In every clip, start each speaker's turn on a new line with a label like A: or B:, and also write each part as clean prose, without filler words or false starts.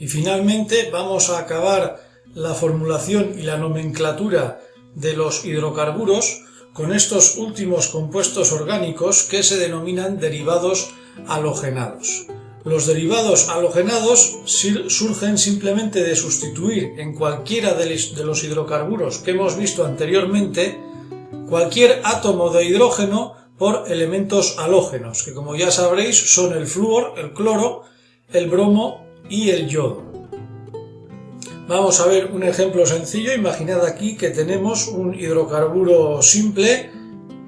A: Y finalmente vamos a acabar la formulación y la nomenclatura de los hidrocarburos con estos últimos compuestos orgánicos que se denominan derivados halogenados. Los derivados halogenados surgen simplemente de sustituir en cualquiera de los hidrocarburos que hemos visto anteriormente cualquier átomo de hidrógeno por elementos halógenos, que como ya sabréis son el flúor, el cloro, el bromo y el yodo. Vamos a ver un ejemplo sencillo. Imaginad aquí que tenemos un hidrocarburo simple,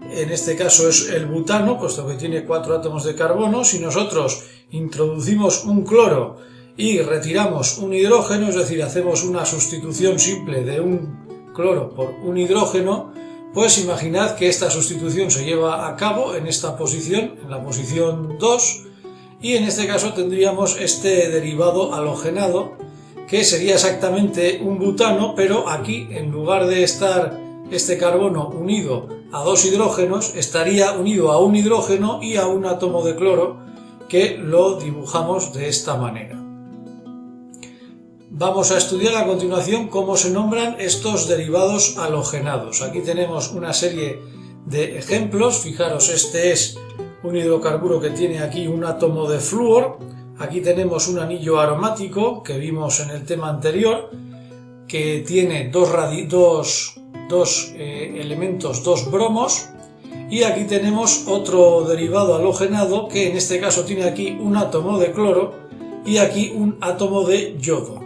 A: en este caso es el butano, puesto que tiene 4 átomos de carbono. Si nosotros introducimos un cloro y retiramos un hidrógeno, es decir, hacemos una sustitución simple de un cloro por un hidrógeno, pues imaginad que esta sustitución se lleva a cabo en esta posición, en la posición 2, y en este caso tendríamos este derivado halogenado, que sería exactamente un butano, pero aquí, en lugar de estar este carbono unido a 2 hidrógenos, estaría unido a un hidrógeno y a un átomo de cloro, que lo dibujamos de esta manera. Vamos a estudiar a continuación cómo se nombran estos derivados halogenados. Aquí tenemos una serie de ejemplos. Fijaros, este es un hidrocarburo que tiene aquí un átomo de flúor. Aquí tenemos un anillo aromático que vimos en el tema anterior, que tiene dos elementos, 2 bromos. Y aquí tenemos otro derivado halogenado que en este caso tiene aquí un átomo de cloro y aquí un átomo de yodo.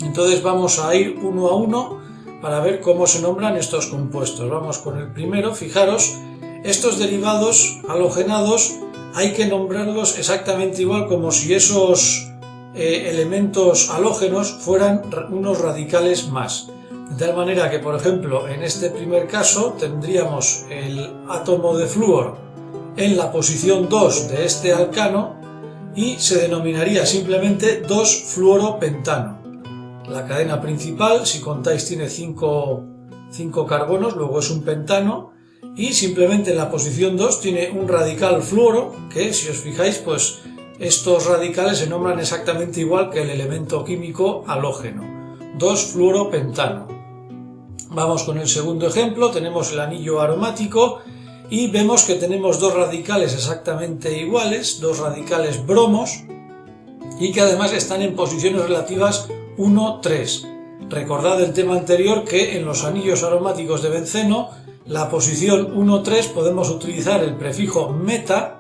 A: Entonces vamos a ir uno a uno para ver cómo se nombran estos compuestos. Vamos con el primero. Fijaros, estos derivados halogenados hay que nombrarlos exactamente igual, como si esos elementos halógenos fueran unos radicales más. De tal manera que, por ejemplo, en este primer caso tendríamos el átomo de flúor en la posición 2 de este alcano y se denominaría simplemente 2-fluoropentano. La cadena principal, si contáis, tiene 5 carbonos, luego es un pentano, y simplemente en la posición 2 tiene un radical fluoro, que si os fijáis, pues estos radicales se nombran exactamente igual que el elemento químico halógeno, 2-fluoropentano. Vamos con el segundo ejemplo. Tenemos el anillo aromático y vemos que tenemos 2 radicales exactamente iguales, 2 radicales bromos, y que además están en posiciones relativas 1, 3. Recordad el tema anterior que en los anillos aromáticos de benceno, la posición 1, 3 podemos utilizar el prefijo meta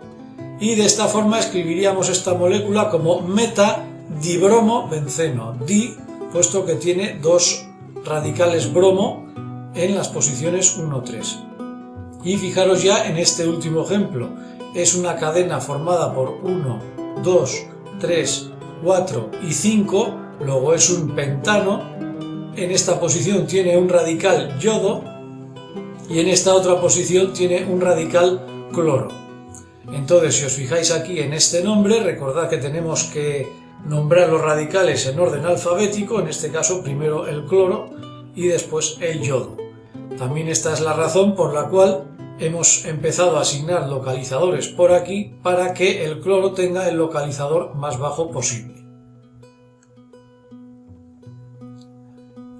A: y de esta forma escribiríamos esta molécula como meta-dibromo-benceno, di, puesto que tiene 2 radicales bromo en las posiciones 1, 3. Y fijaros ya en este último ejemplo, es una cadena formada por 1, 2, 3, 4 y 5, luego es un pentano. En esta posición tiene un radical yodo y en esta otra posición tiene un radical cloro. Entonces, si os fijáis aquí en este nombre, recordad que tenemos que nombrar los radicales en orden alfabético, en este caso primero el cloro y después el yodo. También esta es la razón por la cual hemos empezado a asignar localizadores por aquí para que el cloro tenga el localizador más bajo posible.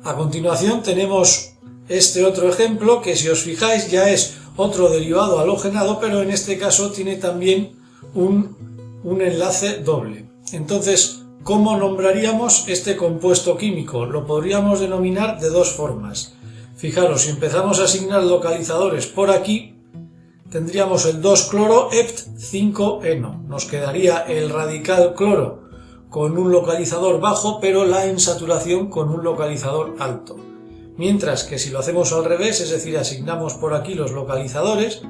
A: A continuación tenemos este otro ejemplo que, si os fijáis, ya es otro derivado halogenado, pero en este caso tiene también un enlace doble. Entonces, ¿cómo nombraríamos este compuesto químico? Lo podríamos denominar de 2 formas. Fijaros, si empezamos a asignar localizadores por aquí, tendríamos el 2-cloro-hept-5-eno. Nos quedaría el radical cloro con un localizador bajo, pero la ensaturación con un localizador alto. Mientras que si lo hacemos al revés, es decir, asignamos por aquí los localizadores,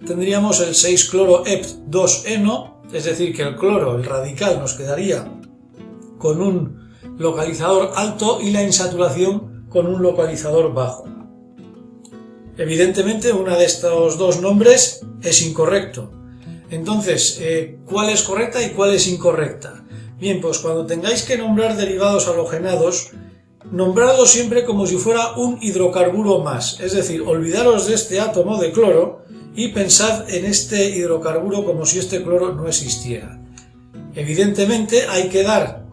A: tendríamos el 6-cloro-hept-2-eno, es decir, que el cloro, el radical, nos quedaría con un localizador alto y la insaturación con un localizador bajo. Evidentemente, uno de estos 2 nombres es incorrecto. Entonces, ¿cuál es correcta y cuál es incorrecta? Bien, pues cuando tengáis que nombrar derivados halogenados, nombradlo siempre como si fuera un hidrocarburo más, es decir, olvidaros de este átomo de cloro y pensad en este hidrocarburo como si este cloro no existiera. Evidentemente hay que dar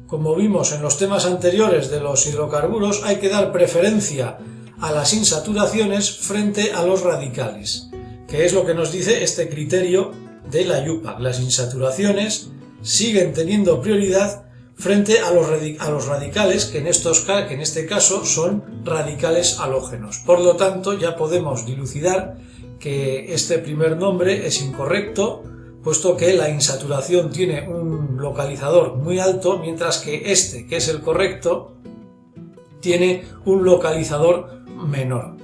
A: como vimos en los temas anteriores de los hidrocarburos, hay que dar preferencia a las insaturaciones frente a los radicales, que es lo que nos dice este criterio de la IUPAC. Las insaturaciones siguen teniendo prioridad frente a los radicales, que en este caso son radicales halógenos. Por lo tanto, ya podemos dilucidar que este primer nombre es incorrecto, puesto que la insaturación tiene un localizador muy alto, mientras que este, que es el correcto, tiene un localizador menor.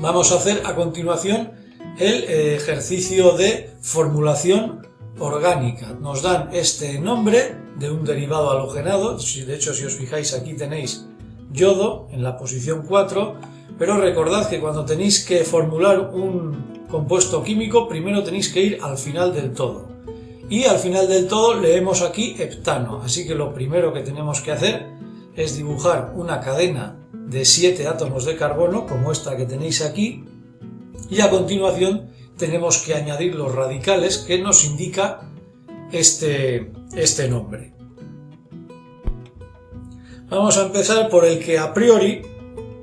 A: Vamos a hacer a continuación el ejercicio de formulación orgánica. Nos dan este nombre de un derivado halogenado, de hecho si os fijáis aquí tenéis yodo en la posición 4, pero recordad que cuando tenéis que formular un compuesto químico primero tenéis que ir al final del todo. Y al final del todo leemos aquí heptano, así que lo primero que tenemos que hacer es dibujar una cadena de 7 átomos de carbono, como esta que tenéis aquí, y a continuación tenemos que añadir los radicales que nos indica este nombre. Vamos a empezar por el que a priori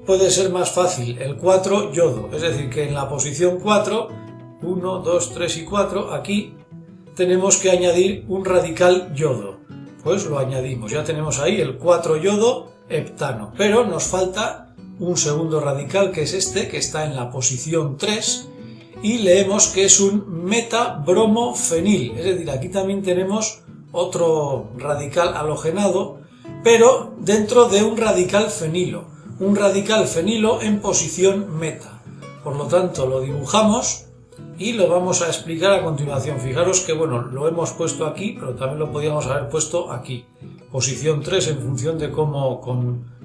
A: puede ser más fácil, el 4 yodo, es decir, que en la posición 4, 1, 2, 3 y 4, aquí tenemos que añadir un radical yodo. Pues lo añadimos, ya tenemos ahí el 4 yodo heptano, pero nos falta un segundo radical, que es este, que está en la posición 3, y leemos que es un metabromofenil, es decir, aquí también tenemos otro radical halogenado, pero dentro de un radical fenilo en posición meta. Por lo tanto, lo dibujamos y lo vamos a explicar a continuación. Fijaros que, bueno, lo hemos puesto aquí, pero también lo podíamos haber puesto aquí. Posición 3 en función de cómo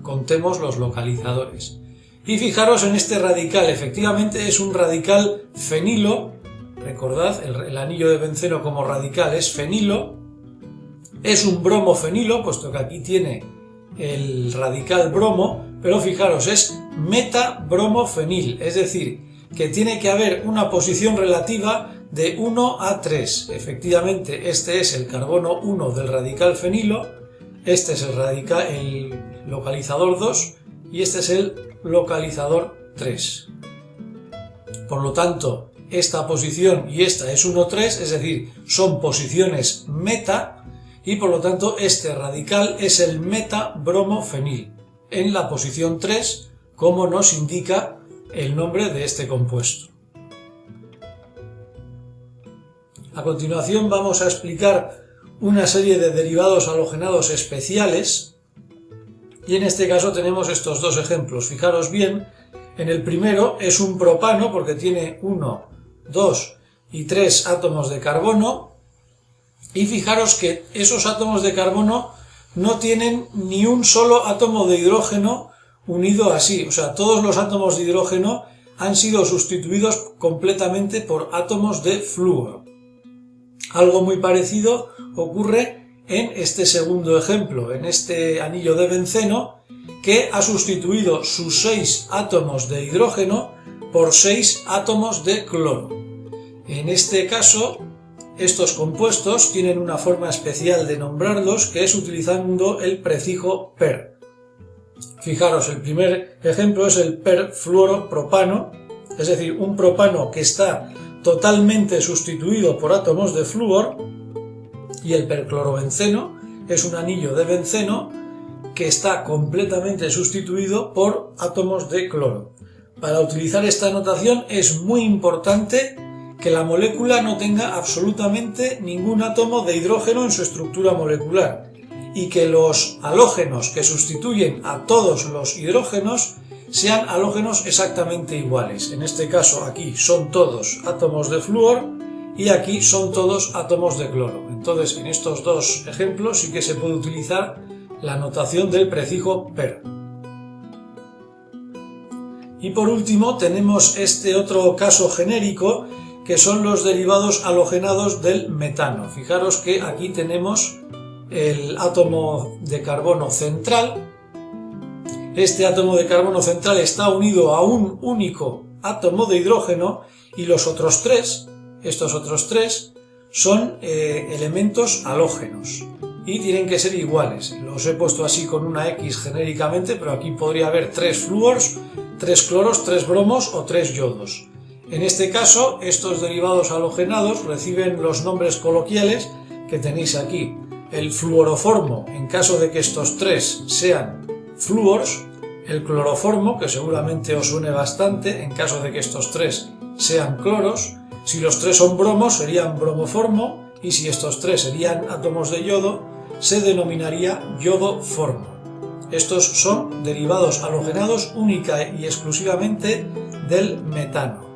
A: contemos los localizadores. Y fijaros en este radical, efectivamente es un radical fenilo, recordad, el anillo de benceno como radical es fenilo, es un bromofenilo, puesto que aquí tiene el radical bromo, pero fijaros, es metabromofenil, es decir, que tiene que haber una posición relativa de 1 a 3. Efectivamente, este es el carbono 1 del radical fenilo, este es el localizador 2 y este es el localizador 3. Por lo tanto, esta posición y esta es 1, 3, es decir, son posiciones meta y por lo tanto este radical es el metabromofenil en la posición 3, como nos indica el nombre de este compuesto. A continuación vamos a explicar una serie de derivados halogenados especiales y en este caso tenemos estos dos ejemplos. Fijaros bien, en el primero es un propano porque tiene 1, 2 y 3 átomos de carbono y fijaros que esos átomos de carbono no tienen ni un solo átomo de hidrógeno unido así, o sea, todos los átomos de hidrógeno han sido sustituidos completamente por átomos de flúor. Algo muy parecido ocurre en este segundo ejemplo, en este anillo de benceno, que ha sustituido sus 6 átomos de hidrógeno por 6 átomos de cloro. En este caso, estos compuestos tienen una forma especial de nombrarlos, que es utilizando el prefijo per. Fijaros, el primer ejemplo es el perfluoropropano, es decir, un propano que está totalmente sustituido por átomos de flúor, y el perclorobenceno es un anillo de benceno que está completamente sustituido por átomos de cloro. Para utilizar esta notación es muy importante que la molécula no tenga absolutamente ningún átomo de hidrógeno en su estructura molecular y que los halógenos que sustituyen a todos los hidrógenos sean halógenos exactamente iguales. En este caso aquí son todos átomos de flúor y aquí son todos átomos de cloro. Entonces en estos dos ejemplos sí que se puede utilizar la notación del prefijo per. Y por último tenemos este otro caso genérico que son los derivados halogenados del metano. Fijaros que aquí tenemos el átomo de carbono central. Este átomo de carbono central está unido a un único átomo de hidrógeno y los otros tres, estos otros tres, son elementos halógenos y tienen que ser iguales. Los he puesto así con una X genéricamente, pero aquí podría haber 3 flúors, 3 cloros, 3 bromos o 3 yodos. En este caso, estos derivados halogenados reciben los nombres coloquiales que tenéis aquí. El fluoroformo, en caso de que estos 3 sean flúors, el cloroformo, que seguramente os suene bastante, en caso de que estos 3 sean cloros. Si los 3 son bromos, serían bromoformo, y si estos 3 serían átomos de yodo, se denominaría yodoformo. Estos son derivados halogenados única y exclusivamente del metano.